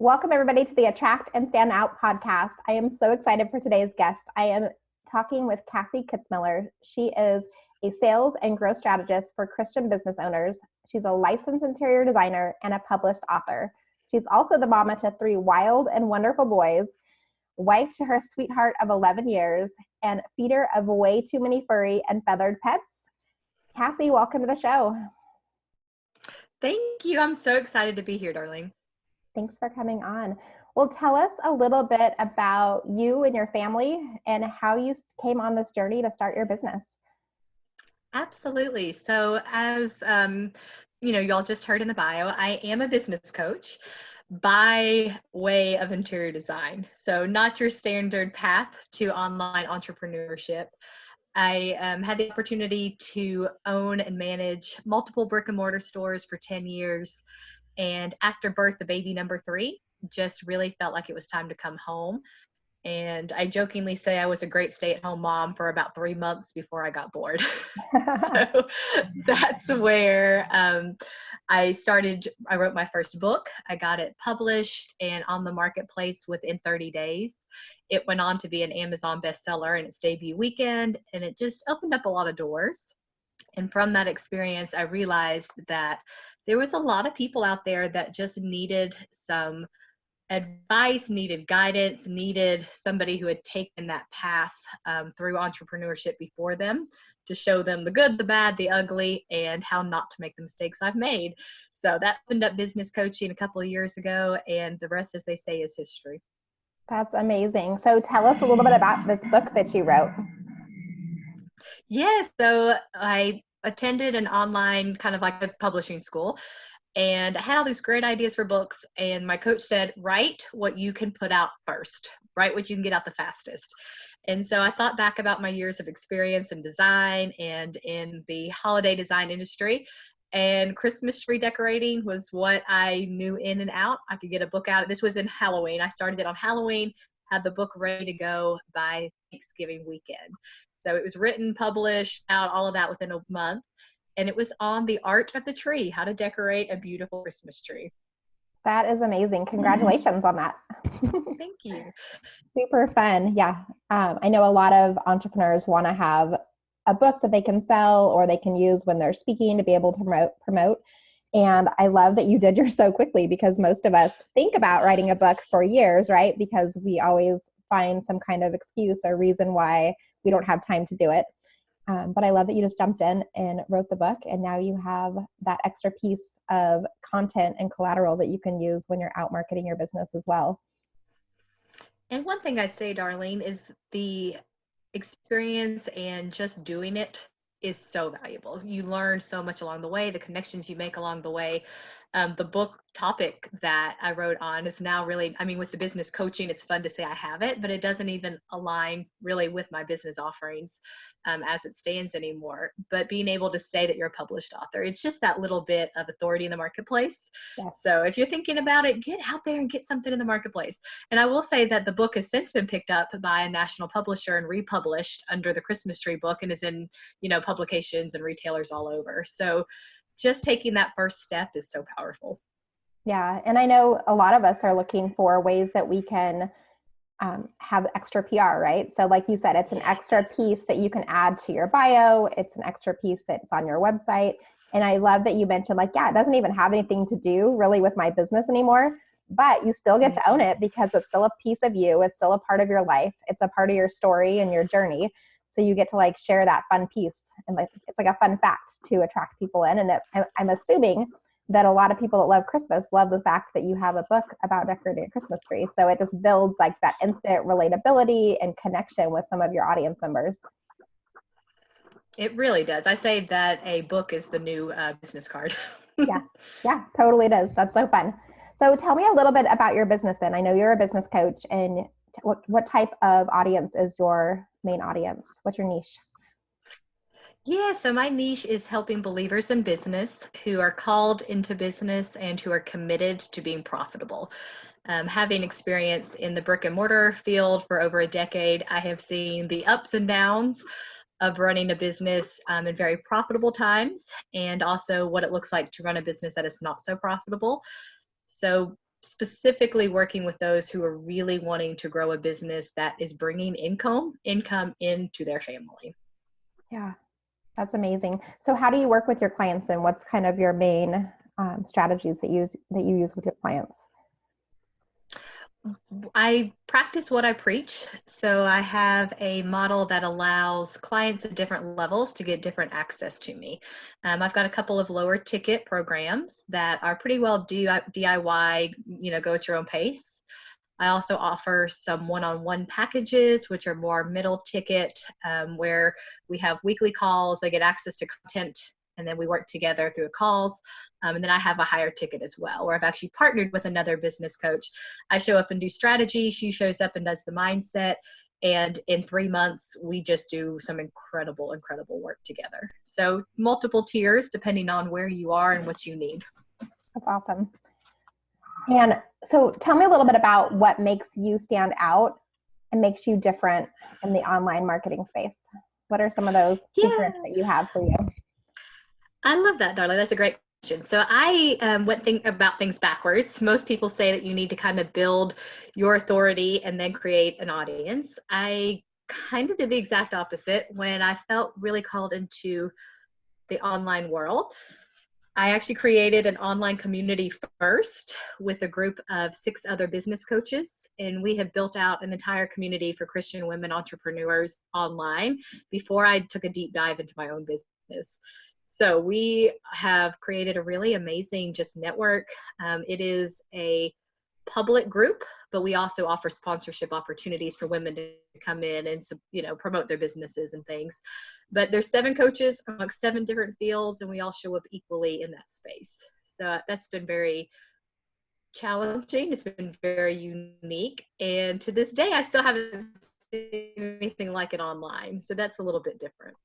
Welcome everybody to the Attract and Stand Out podcast. I am so excited for today's guest. I am talking with Cassie Kitzmiller. She is a sales and growth strategist for Christian business owners. She's a licensed interior designer and a published author. She's also the mama to 3 wild and wonderful boys, wife to her sweetheart of 11 years, and feeder of way too many furry and feathered pets. Cassie, welcome to the show. Thank you. I'm so excited to be here, darling. Thanks for coming on. Well, tell us a little bit about you and your family and how you came on this journey to start your business. Absolutely. So as y'all just heard in the bio, I am a business coach by way of interior design. So not your standard path to online entrepreneurship. I had the opportunity to own and manage multiple brick and mortar stores for 10 years. And after birth, the baby number 3 just really felt like it was time to come home. And I jokingly say I was a great stay-at-home mom for about 3 months before I got bored. So that's where I wrote my first book. I got it published and on the marketplace within 30 days. It went on to be an Amazon bestseller in its debut weekend, and it just opened up a lot of doors. And from that experience, I realized that there was a lot of people out there that just needed some advice, needed guidance, needed somebody who had taken that path through entrepreneurship before them to show them the good, the bad, the ugly, and how not to make the mistakes I've made. So that opened up business coaching a couple of years ago, and the rest, as they say, is history. That's amazing. So tell us a little bit about this book that you wrote. Yes, so I attended an online kind of like a publishing school, and I had all these great ideas for books, and my coach said, write what you can put out first, write what you can get out the fastest. And so I thought back about my years of experience in design and in the holiday design industry, and Christmas tree decorating was what I knew in and out. I could get a book out. This was in Halloween. I started it on Halloween, had the book ready to go by Thanksgiving weekend. So it was written, published, out, all of that within a month. And it was on the art of the tree, how to decorate a beautiful Christmas tree. That is amazing. Congratulations on that. Thank you. Super fun. Yeah. I know a lot of entrepreneurs want to have a book that they can sell or they can use when they're speaking to be able to promote. And I love that you did yours so quickly, because most of us think about writing a book for years, right? Because we always find some kind of excuse or reason why we don't have time to do it. But I love that you just jumped in and wrote the book, and now you have that extra piece of content and collateral that you can use when you're out marketing your business as well. And one thing I say, Darlene, is the experience and just doing it is so valuable. You learn so much along the way, the connections you make along the way. The book topic that I wrote on is now really, with the business coaching, it's fun to say I have it, but it doesn't even align really with my business offerings as it stands anymore. But being able to say that you're a published author, it's just that little bit of authority in the marketplace. Yes. So if you're thinking about it, get out there and get something in the marketplace. And I will say that the book has since been picked up by a national publisher and republished under the Christmas tree book, and is in, publications and retailers all over. So just taking that first step is so powerful. Yeah. And I know a lot of us are looking for ways that we can have extra PR, right? So like you said, it's an extra piece that you can add to your bio. It's an extra piece that's on your website. And I love that you mentioned it doesn't even have anything to do really with my business anymore, but you still get to own it because it's still a piece of you. It's still a part of your life. It's a part of your story and your journey. So you get to share that fun piece, and it's like a fun fact to attract people in. And I'm assuming that a lot of people that love Christmas love the fact that you have a book about decorating a Christmas tree. So it just builds that instant relatability and connection with some of your audience members. It really does. I say that a book is the new business card. Yeah, totally it is. That's so fun. So tell me a little bit about your business then. I know you're a business coach, and what type of audience is your main audience? What's your niche? Yeah, so my niche is helping believers in business who are called into business and who are committed to being profitable. Having experience in the brick and mortar field for over a decade, I have seen the ups and downs of running a business in very profitable times, and also what it looks like to run a business that is not so profitable. So specifically working with those who are really wanting to grow a business that is bringing income into their family. Yeah, that's amazing. So how do you work with your clients, and what's kind of your main strategies that you use with your clients? I practice what I preach. So I have a model that allows clients at different levels to get different access to me. I've got a couple of lower ticket programs that are pretty well DIY, go at your own pace. I also offer some one-on-one packages, which are more middle ticket, where we have weekly calls. They get access to content, and then we work together through the calls. And then I have a higher ticket as well, where I've actually partnered with another business coach. I show up and do strategy. She shows up and does the mindset. And in 3 months, we just do some incredible, incredible work together. So multiple tiers, depending on where you are and what you need. That's awesome. And so tell me a little bit about what makes you stand out and makes you different in the online marketing space. What are some of those secrets that you have for you? I love that, Darla. That's a great question. So I went about things backwards. Most people say that you need to kind of build your authority and then create an audience. I kind of did the exact opposite. When I felt really called into the online world, I actually created an online community first with a group of 6 other business coaches, and we have built out an entire community for Christian women entrepreneurs online before I took a deep dive into my own business. So we have created a really amazing just network. It is a public group, but we also offer sponsorship opportunities for women to come in and promote their businesses and things. But there's 7 coaches amongst 7 different fields, and we all show up equally in that space. So that's been very challenging. It's been very unique, and to this day, I still haven't seen anything like it online. So that's a little bit different.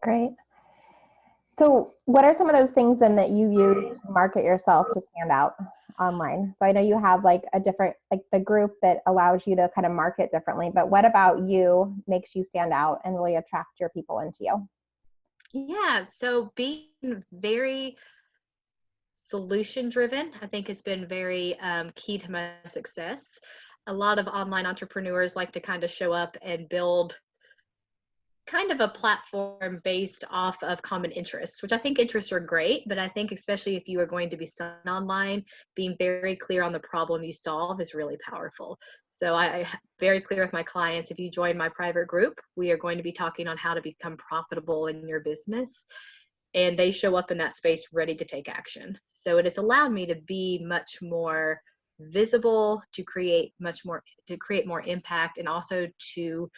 Great. So what are some of those things then that you use to market yourself to stand out online? So I know you have like a different, like the group that allows you to kind of market differently, but what about you makes you stand out and really attract your people into you? Yeah, so being very solution driven, I think has been very key to my success. A lot of online entrepreneurs like to kind of show up and build kind of a platform based off of common interests, which I think interests are great, but I think especially if you are going to be selling online, being very clear on the problem you solve is really powerful. So I'm very clear with my clients, if you join my private group, we are going to be talking on how to become profitable in your business. And they show up in that space ready to take action. So it has allowed me to be much more visible, to create more impact, and also to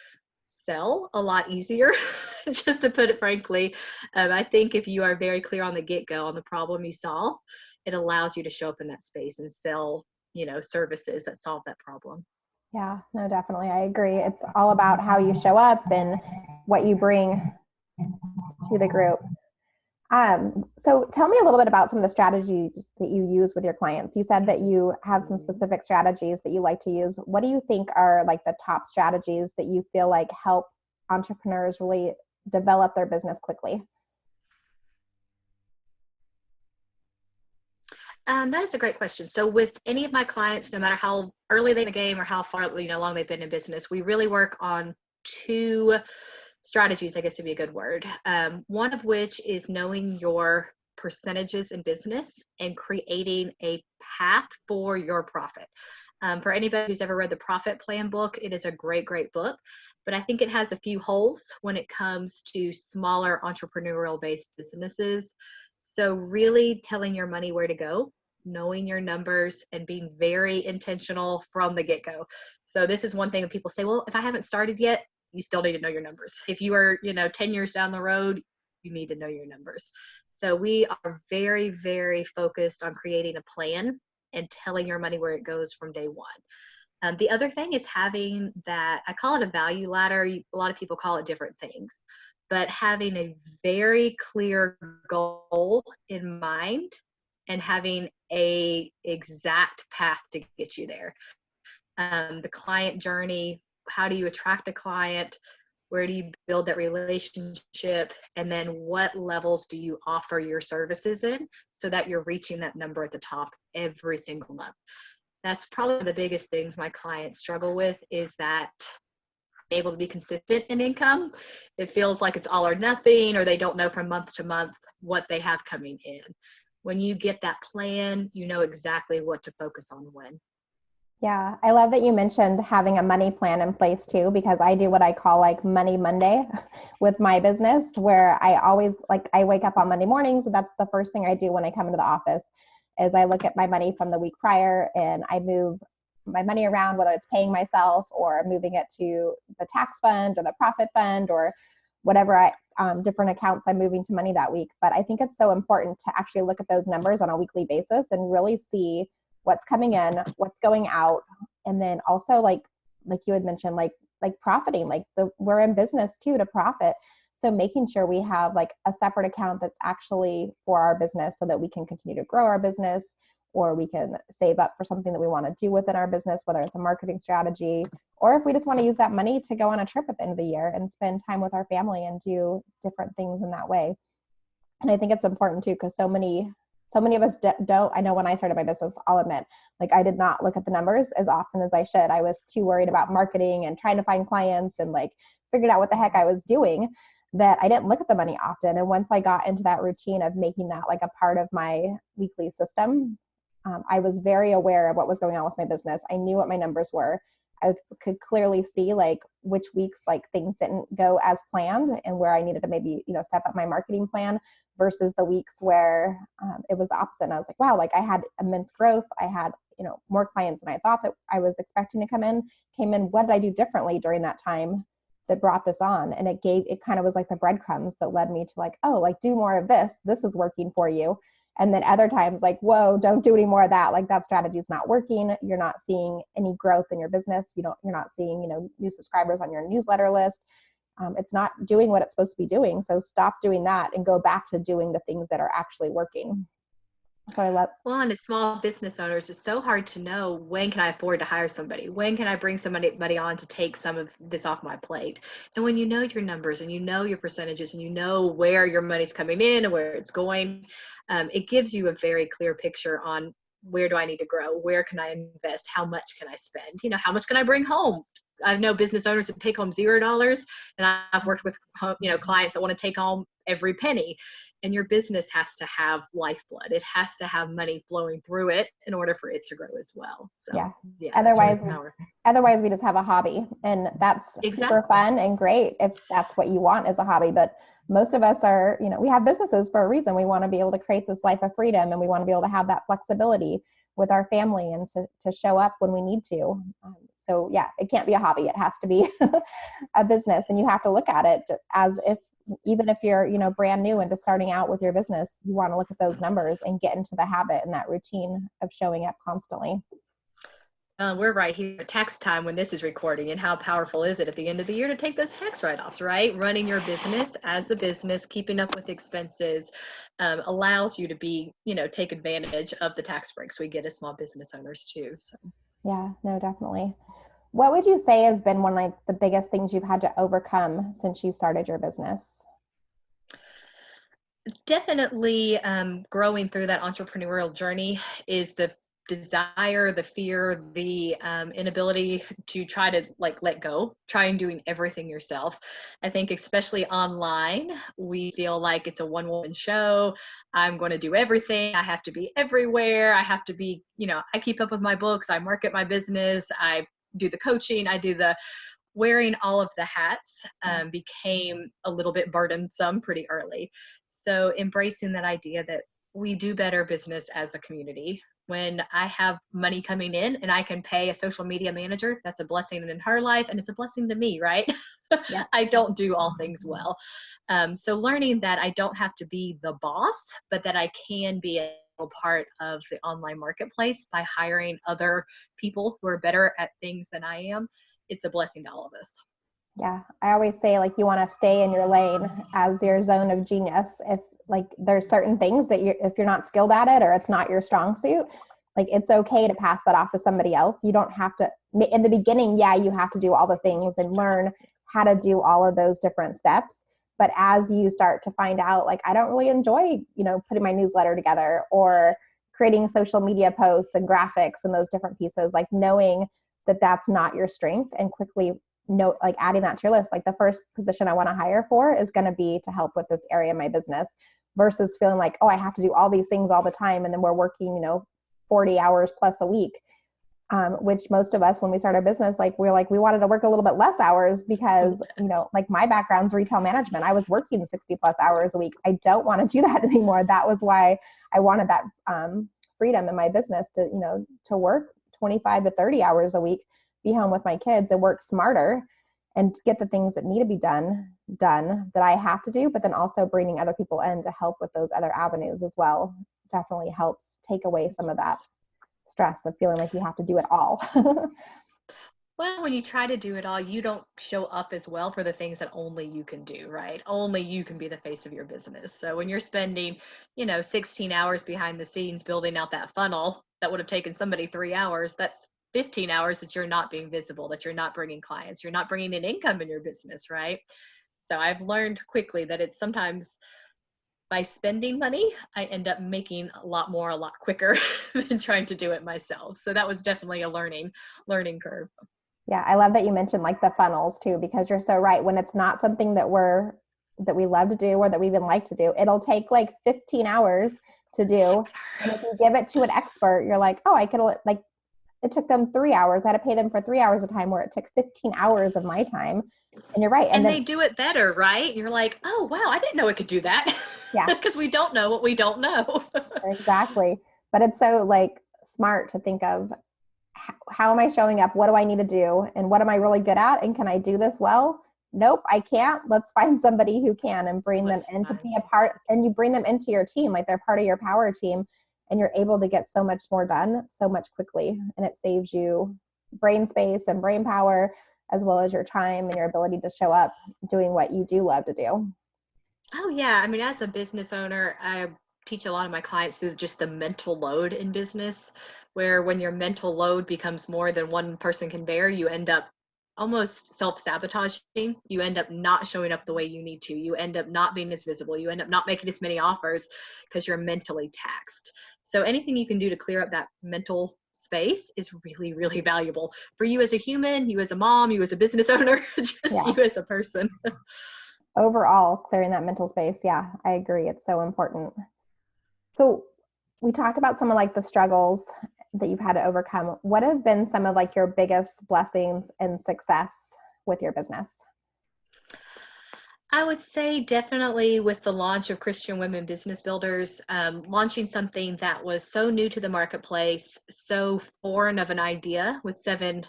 sell a lot easier. Just to put it frankly, I think if you are very clear on the get-go on the problem you solve, it allows you to show up in that space and sell, services that solve that problem. Yeah, no, definitely. I agree. It's all about how you show up and what you bring to the group. So tell me a little bit about some of the strategies that you use with your clients. You said that you have some specific strategies that you like to use. What do you think are like the top strategies that you feel like help entrepreneurs really develop their business quickly? That is a great question. So with any of my clients, no matter how early they're in the game or how far, long they've been in business, we really work on 2 strategies, I guess would be a good word. One of which is knowing your percentages in business and creating a path for your profit. For anybody who's ever read the Profit Plan book, it is a great, great book, but I think it has a few holes when it comes to smaller entrepreneurial-based businesses. So really telling your money where to go, knowing your numbers, and being very intentional from the get-go. So this is one thing that people say, well, if I haven't started yet, you still need to know your numbers. If you are, 10 years down the road, you need to know your numbers. So we are very, very focused on creating a plan and telling your money where it goes from day one. The other thing is having that, I call it a value ladder. A lot of people call it different things, but having a very clear goal in mind and having a exact path to get you there. The client journey, how do you attract a client? Where do you build that relationship? And then what levels do you offer your services in so that you're reaching that number at the top every single month? That's probably the biggest things my clients struggle with, is that able to be consistent in income. It feels like it's all or nothing, or they don't know from month to month what they have coming in. When you get that plan, you know exactly what to focus on when. Yeah, I love that you mentioned having a money plan in place too, because I do what I call like Money Monday with my business, where I always I wake up on Monday mornings. And that's the first thing I do when I come into the office is I look at my money from the week prior and I move my money around, whether it's paying myself or moving it to the tax fund or the profit fund or whatever different accounts I'm moving to money that week. But I think it's so important to actually look at those numbers on a weekly basis and really see what's coming in, what's going out, and then also like you had mentioned, like profiting. We're in business too to profit, so making sure we have like a separate account that's actually for our business, so that we can continue to grow our business, or we can save up for something that we want to do within our business, whether it's a marketing strategy, or if we just want to use that money to go on a trip at the end of the year and spend time with our family and do different things in that way. And I think it's important too, because so many of us don't. I know when I started my business, I'll admit, like I did not look at the numbers as often as I should. I was too worried about marketing and trying to find clients and like figured out what the heck I was doing, that I didn't look at the money often. And once I got into that routine of making that like a part of my weekly system, I was very aware of what was going on with my business. I knew what my numbers were. I could clearly see like which weeks like things didn't go as planned and where I needed to maybe, step up my marketing plan, versus the weeks where it was the opposite. And I was like, wow, like I had immense growth. I had, more clients than I thought that I was expecting to came in. What did I do differently during that time that brought this on? And it kind of was like the breadcrumbs that led me to like, oh, like do more of this. This is working for you. And then other times like, whoa, don't do any more of that. Like that strategy is not working. You're not seeing any growth in your business. You're not seeing, new subscribers on your newsletter list. It's not doing what it's supposed to be doing. So stop doing that and go back to doing the things that are actually working. So I love. Well, and as small business owners, it's so hard to know, when can I afford to hire somebody? When can I bring somebody on to take some of this off my plate? And when you know your numbers and you know your percentages and you know where your money's coming in and where it's going, it gives you a very clear picture on, where do I need to grow? Where can I invest? How much can I spend? How much can I bring home? I know business owners that take home $0, and I've worked with clients that want to take home every penny. And your business has to have lifeblood. It has to have money flowing through it in order for it to grow as well. So yeah. Otherwise we just have a hobby, and that's super fun and great if that's what you want as a hobby. But most of us are, we have businesses for a reason. We want to be able to create this life of freedom, and we want to be able to have that flexibility with our family and to show up when we need to. So yeah, it can't be a hobby. It has to be a business, and you have to look at it as if, even if you're, brand new into starting out with your business, you want to look at those numbers and get into the habit and that routine of showing up constantly. We're right here at tax time when this is recording, and how powerful is it at the end of the year to take those tax write-offs, right? Running your business as a business, keeping up with expenses, allows you to be, take advantage of the tax breaks we get as small business owners too. So. Yeah, no, definitely. What would you say has been one of the biggest things you've had to overcome since you started your business? Definitely growing through that entrepreneurial journey is the desire, the fear, the inability to try to let go, try and doing everything yourself. I think especially online, we feel like it's a one-woman show. I'm going to do everything. I have to be everywhere. I have to be, I keep up with my books. I market my business. I do the coaching. I do the wearing all of the hats became a little bit burdensome pretty early. So embracing that idea that we do better business as a community. When I have money coming in and I can pay a social media manager, that's a blessing in her life, and it's a blessing to me, right? Yeah. I don't do all things well. So learning that I don't have to be the boss, but that I can be a part of the online marketplace by hiring other people who are better at things than I am. It's a blessing to all of us. Yeah. I always say you want to stay in your lane as your zone of genius. If there's certain things that if you're not skilled at it or it's not your strong suit, it's okay to pass that off to somebody else. You don't have to, in the beginning, you have to do all the things and learn how to do all of those different steps. But as you start to find out, I don't really enjoy, putting my newsletter together or creating social media posts and graphics and those different pieces, like knowing that that's not your strength and quickly note, like adding that to your list. Like the first position I want to hire for is going to be to help with this area of my business, versus feeling like, oh, I have to do all these things all the time. And then we're working, 40 hours plus a week. Which most of us, when we start our business, like we wanted to work a little bit less hours because, like my background's retail management. I was working 60 plus hours a week. I don't want to do that anymore. That was why I wanted that freedom in my business to work 25 to 30 hours a week, be home with my kids and work smarter and get the things that need to be done that I have to do, but then also bringing other people in to help with those other avenues as well definitely helps take away some of that stress of feeling like you have to do it all. Well, when you try to do it all, you don't show up as well for the things that only you can do, right? Only you can be the face of your business. So when you're spending, 16 hours behind the scenes building out that funnel that would have taken somebody 3 hours, that's 15 hours that you're not being visible, that you're not bringing clients, you're not bringing in income in your business, right? So I've learned quickly that it's sometimes by spending money, I end up making a lot more, a lot quicker than trying to do it myself. So that was definitely a learning curve. Yeah, I love that you mentioned like the funnels too, because you're so right. When it's not something that we love to do or that we even like to do, it'll take like 15 hours to do. And if you give it to an expert, you're like, oh, I could, like, it took them 3 hours. I had to pay them for 3 hours of time where it took 15 hours of my time. And you're right. And then they do it better, right? You're like, oh, wow, I didn't know it could do that. Yeah. Because we don't know what we don't know. Exactly. But it's so like smart to think of how am I showing up? What do I need to do? And what am I really good at? And can I do this well? Nope, I can't. Let's find somebody who can and bring them in to be a part, and you bring them into your team, like they're part of your power team, and you're able to get so much more done so much quickly. And it saves you brain space and brain power, as well as your time and your ability to show up doing what you do love to do. Oh, yeah. I mean, as a business owner, I teach a lot of my clients through just the mental load in business, where when your mental load becomes more than one person can bear, you end up almost self-sabotaging. You end up not showing up the way you need to. You end up not being as visible. You end up not making as many offers because you're mentally taxed. So anything you can do to clear up that mental space is really, really valuable for you as a human, you as a mom, you as a business owner, just you as a person. Overall, clearing that mental space. Yeah, I agree. It's so important. So we talked about some of like the struggles that you've had to overcome. What have been some of like your biggest blessings and success with your business? I would say definitely with the launch of Christian Women Business Builders, launching something that was so new to the marketplace, so foreign of an idea, with 7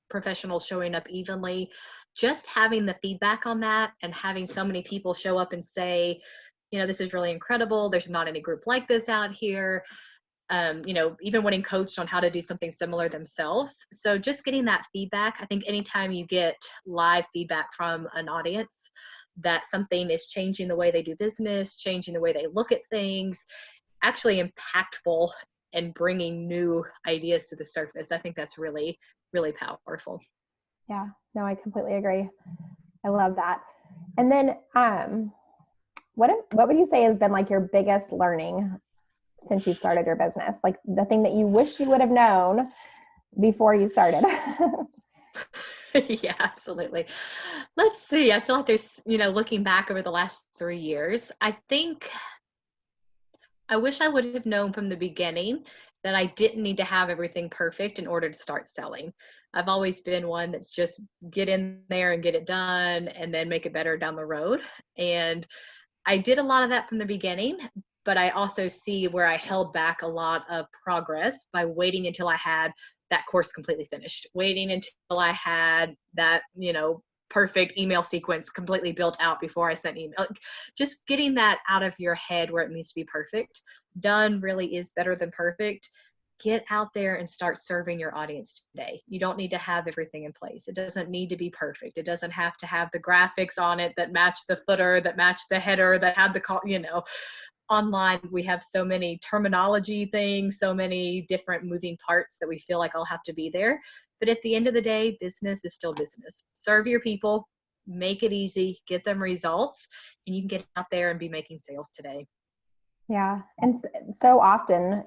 professionals showing up evenly, just having the feedback on that and having so many people show up and say, this is really incredible. There's not any group like this out here. Even winning coached on how to do something similar themselves. So just getting that feedback, I think anytime you get live feedback from an audience that something is changing the way they do business, changing the way they look at things, actually impactful and bringing new ideas to the surface, I think that's really, really powerful. Yeah, no, I completely agree. I love that. And then what would you say has been like your biggest learning since you started your business? Like the thing that you wish you would have known before you started? Yeah, absolutely. Let's see. I feel like there's, looking back over the last 3 years, I think I wish I would have known from the beginning that I didn't need to have everything perfect in order to start selling. I've always been one that's just get in there and get it done and then make it better down the road. And I did a lot of that from the beginning, but I also see where I held back a lot of progress by waiting until I had that course completely finished, waiting until I had that, perfect email sequence completely built out before I sent email. Just getting that out of your head where it needs to be perfect. Done really is better than perfect. Get out there and start serving your audience today. You don't need to have everything in place. It doesn't need to be perfect. It doesn't have to have the graphics on it that match the footer, that match the header, that have the call, Online, we have so many terminology things, so many different moving parts that we feel like I'll have to be there. But at the end of the day, business is still business. Serve your people, make it easy, get them results, and you can get out there and be making sales today. Yeah. And so often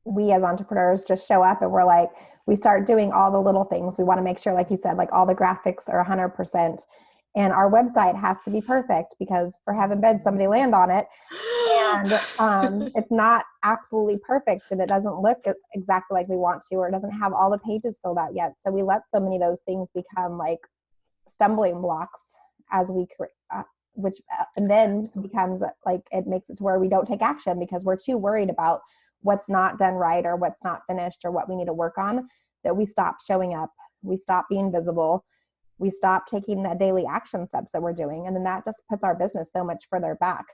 we as entrepreneurs just show up and we're like, we start doing all the little things. We want to make sure, like you said, like all the graphics are 100%. And our website has to be perfect because for heaven bid, somebody land on it. And it's not absolutely perfect and it doesn't look exactly like we want to, or it doesn't have all the pages filled out yet. So we let so many of those things become like stumbling blocks as we create, which and then becomes like, it makes it to where we don't take action because we're too worried about what's not done right or what's not finished or what we need to work on, that we stop showing up, we stop being visible, we stop taking the daily action steps that we're doing. And then that just puts our business so much further back.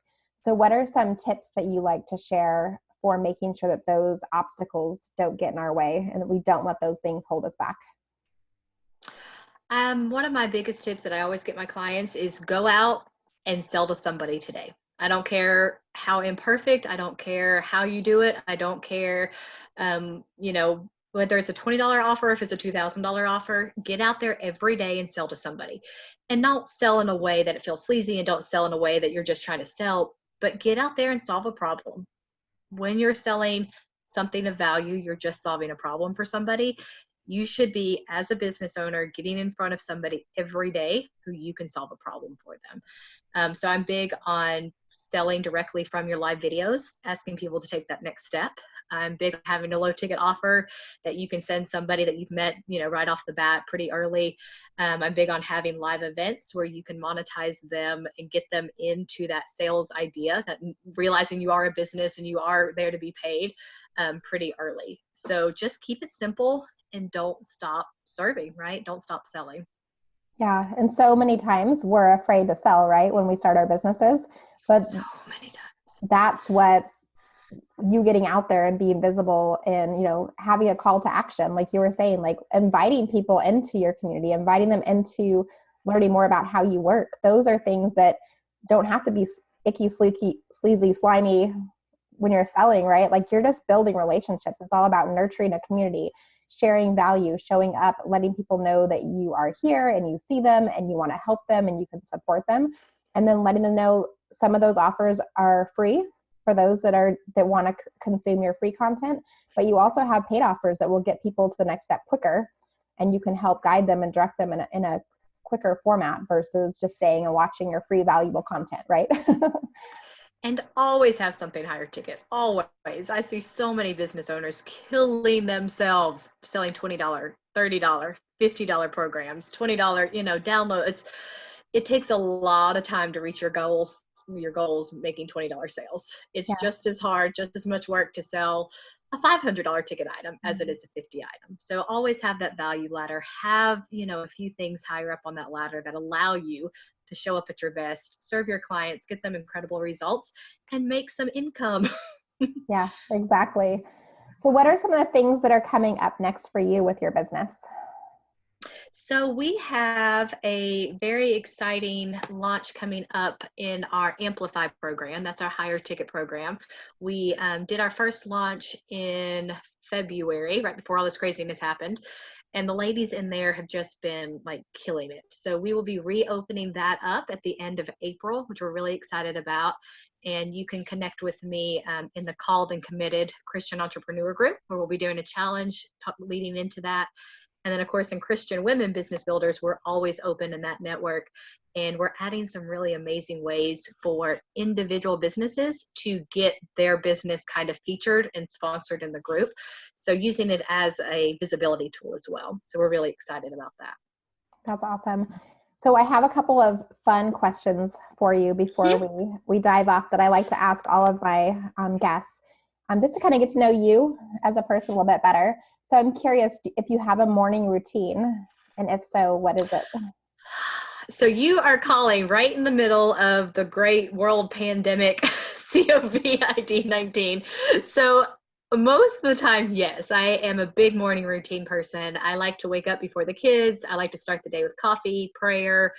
So what are some tips that you like to share for making sure that those obstacles don't get in our way and that we don't let those things hold us back? One of my biggest tips that I always get my clients is go out and sell to somebody today. I don't care how imperfect. I don't care how you do it. I don't care, whether it's a $20 offer, if it's a $2,000 offer, get out there every day and sell to somebody. And don't sell in a way that it feels sleazy, and don't sell in a way that you're just trying to sell, but get out there and solve a problem. When you're selling something of value, you're just solving a problem for somebody. You should be, as a business owner, getting in front of somebody every day who you can solve a problem for them. So I'm big on selling directly from your live videos, asking people to take that next step. I'm big on having a low ticket offer that you can send somebody that you've met, right off the bat pretty early. I'm big on having live events where you can monetize them and get them into that sales idea, that realizing you are a business and you are there to be paid pretty early. So just keep it simple and don't stop serving, right? Don't stop selling. Yeah. And so many times we're afraid to sell, right? When we start our businesses, but So many times. that's what's you getting out there and being visible and, having a call to action. Like you were saying, like inviting people into your community, inviting them into learning more about how you work. Those are things that don't have to be icky, sleazy, slimy when you're selling, right? Like you're just building relationships. It's all about nurturing a community, sharing value, showing up, letting people know that you are here and you see them and you want to help them and you can support them. And then letting them know some of those offers are free for those that want to consume your free content, but you also have paid offers that will get people to the next step quicker, and you can help guide them and direct them in a quicker format versus just staying and watching your free valuable content, right? And always have something higher ticket. Always. I see so many business owners killing themselves selling $20, $30, $50 programs, $20, download. It takes a lot of time to reach your goals making $20 sales. It's Yeah. just as hard, just as much work to sell a $500 ticket item as it is a 50 item. So always have that value ladder. Have, a few things higher up on that ladder that allow you to show up at your best, serve your clients, get them incredible results, and make some income. Yeah, exactly. So what are some of the things that are coming up next for you with your business? So we have a very exciting launch coming up in our Amplify program. That's our higher ticket program. We did our first launch in February, right before all this craziness happened. And the ladies in there have just been like killing it. So we will be reopening that up at the end of April, which we're really excited about. And you can connect with me in the Called and Committed Christian Entrepreneur Group, where we'll be doing a challenge leading into that. And then, of course, in Christian Women Business Builders, we're always open in that network. And we're adding some really amazing ways for individual businesses to get their business kind of featured and sponsored in the group. So using it as a visibility tool as well. So we're really excited about that. That's awesome. So I have a couple of fun questions for you before we dive off that I like to ask all of my guests, just to kind of get to know you as a person a little bit better. So I'm curious if you have a morning routine, and if so, what is it? So you are calling right in the middle of the great world pandemic, COVID-19. So most of the time, yes, I am a big morning routine person. I like to wake up before the kids. I like to start the day with coffee, prayer,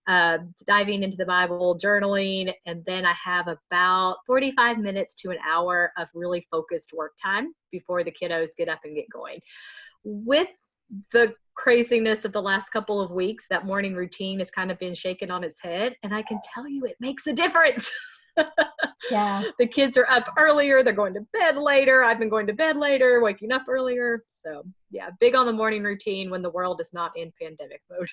diving into the Bible, journaling, and then I have about 45 minutes to an hour of really focused work time before the kiddos get up and get going. With the craziness of the last couple of weeks, that morning routine has kind of been shaken on its head, and I can tell you it makes a difference. Yeah. The kids are up earlier, they're going to bed later. I've been going to bed later, waking up earlier. So yeah, big on the morning routine when the world is not in pandemic mode.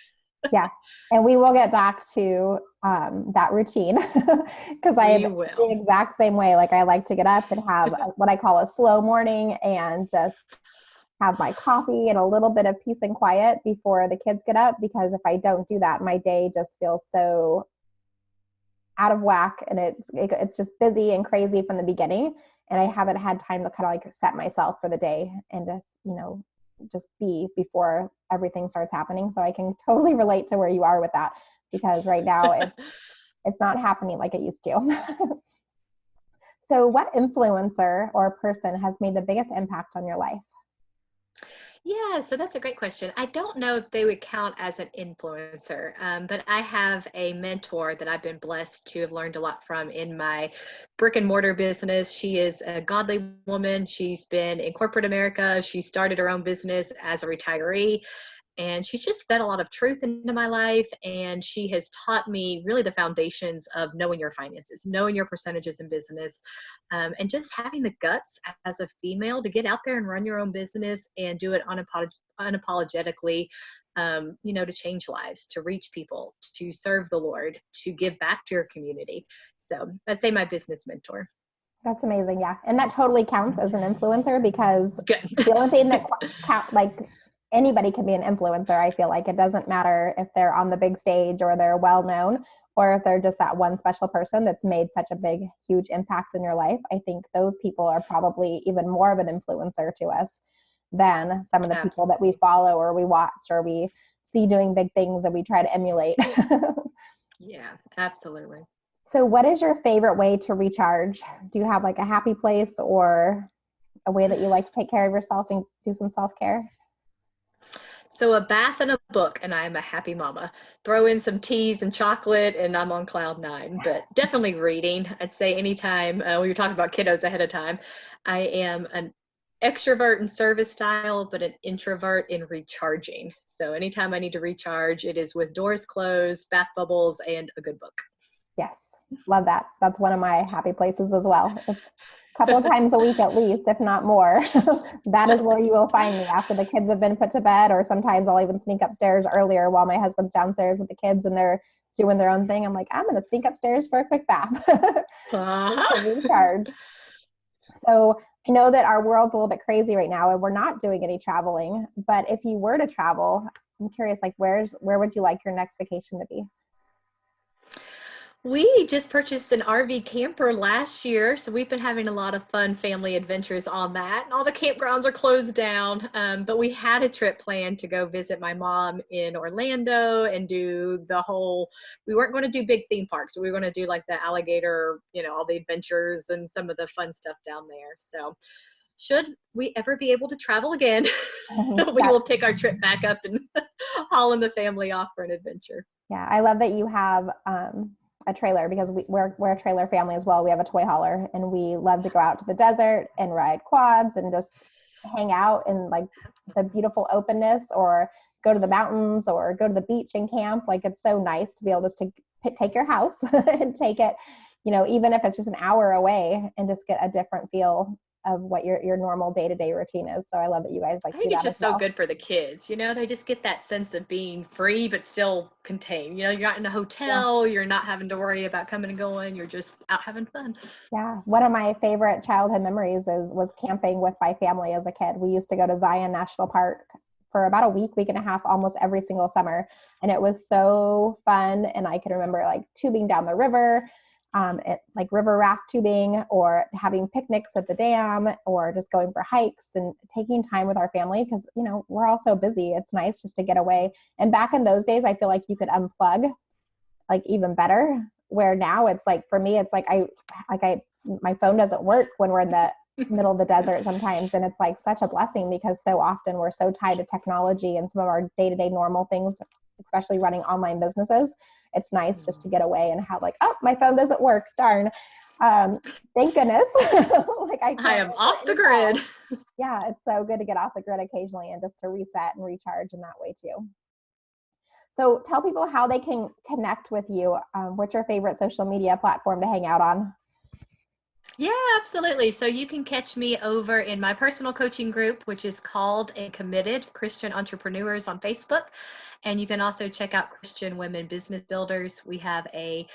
Yeah. And we will get back to that routine because I am We the will. exact same way. Like I like to get up and have what I call a slow morning and just have my coffee and a little bit of peace and quiet before the kids get up, because if I don't do that, my day just feels so out of whack, and it's just busy and crazy from the beginning, and I haven't had time to kind of like set myself for the day and just, just be before everything starts happening. So I can totally relate to where you are with that, because right now it's not happening like it used to. So what influencer or person has made the biggest impact on your life? Yeah, so that's a great question. I don't know if they would count as an influencer, but I have a mentor that I've been blessed to have learned a lot from in my brick and mortar business. She is a godly woman. She's been in corporate America. She started her own business as a retiree. And she's just fed a lot of truth into my life. And she has taught me really the foundations of knowing your finances, knowing your percentages in business, and just having the guts as a female to get out there and run your own business and do it unapologetically, to change lives, to reach people, to serve the Lord, to give back to your community. So I'd say my business mentor. That's amazing. Yeah. And that totally counts as an influencer, because Good. the only thing that count, like anybody can be an influencer. I feel like it doesn't matter if they're on the big stage or they're well known, or if they're just that one special person that's made such a big, huge impact in your life. I think those people are probably even more of an influencer to us than some of the people that we Absolutely. follow or we watch or we see doing big things that we try to emulate. Yeah, absolutely. So what is your favorite way to recharge? Do you have like a happy place or a way that you like to take care of yourself and do some self-care? So a bath and a book, and I'm a happy mama. Throw in some teas and chocolate, and I'm on cloud nine. But definitely reading. I'd say anytime we were talking about kiddos ahead of time, I am an extrovert in service style, but an introvert in recharging. So anytime I need to recharge, it is with doors closed, bath bubbles, and a good book. Yes, love that. That's one of my happy places as well. A couple of times a week at least, if not more. That is where you will find me after the kids have been put to bed, or sometimes I'll even sneak upstairs earlier while my husband's downstairs with the kids and they're doing their own thing. I'm like, I'm going to sneak upstairs for a quick bath just to Uh-huh. recharge. So I know that our world's a little bit crazy right now and we're not doing any traveling, but if you were to travel, I'm curious, like where would you like your next vacation to be? We just purchased an RV camper last year, so we've been having a lot of fun family adventures on that. And all the campgrounds are closed down, but we had a trip planned to go visit my mom in Orlando and do the whole. We weren't going to do big theme parks, we were going to do like the alligator, all the adventures and some of the fun stuff down there. So, should we ever be able to travel again, we That, will pick our trip back up and hauling the family off for an adventure. yeah, I love that you have a trailer, because we're a trailer family as well. We have a toy hauler and we love to go out to the desert and ride quads and just hang out in like the beautiful openness, or go to the mountains or go to the beach and camp. Like it's so nice to be able just to take your house and take it, even if it's just an hour away, and just get a different feel of what your normal day-to-day routine is. So I love that you guys like I to do think it's that as just so well. good for the kids. They just get that sense of being free but still contained. You're not in a Yeah. hotel, you're not having to worry about coming and going, you're just out having fun. Yeah, one of my favorite childhood memories was camping with my family as a kid. We used to go to Zion National Park for about a week and a half, almost every single summer, and it was so fun. And I can remember like tubing down the river, like river raft tubing, or having picnics at the dam, or just going for hikes and taking time with our family, because we're all so busy. It's nice just to get away. And back in those days, I feel like you could unplug like even better. Where now it's like, for me, it's like my phone doesn't work when we're in the middle of the desert sometimes. And it's like such a blessing, because so often we're so tied to technology and some of our day-to-day normal things, especially running online businesses. It's nice just to get away and have like, oh, my phone doesn't work. Darn. Thank goodness. Like I I can't am answer off the any grid. calls. Yeah, it's so good to get off the grid occasionally and just to reset and recharge in that way too. So tell people how they can connect with you. What's your favorite social media platform to hang out on? Yeah, absolutely. So you can catch me over in my personal coaching group, which is called and Committed Christian Entrepreneurs on Facebook. And you can also check out Christian Women Business Builders. We have a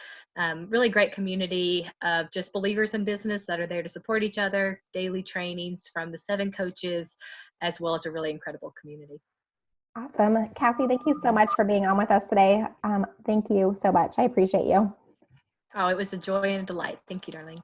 really great community of just believers in business that are there to support each other, daily trainings from the 7 coaches, as well as a really incredible community. Awesome. Cassie, thank you so much for being on with us today. Thank you so much. I appreciate you. Oh, it was a joy and a delight. Thank you, darling.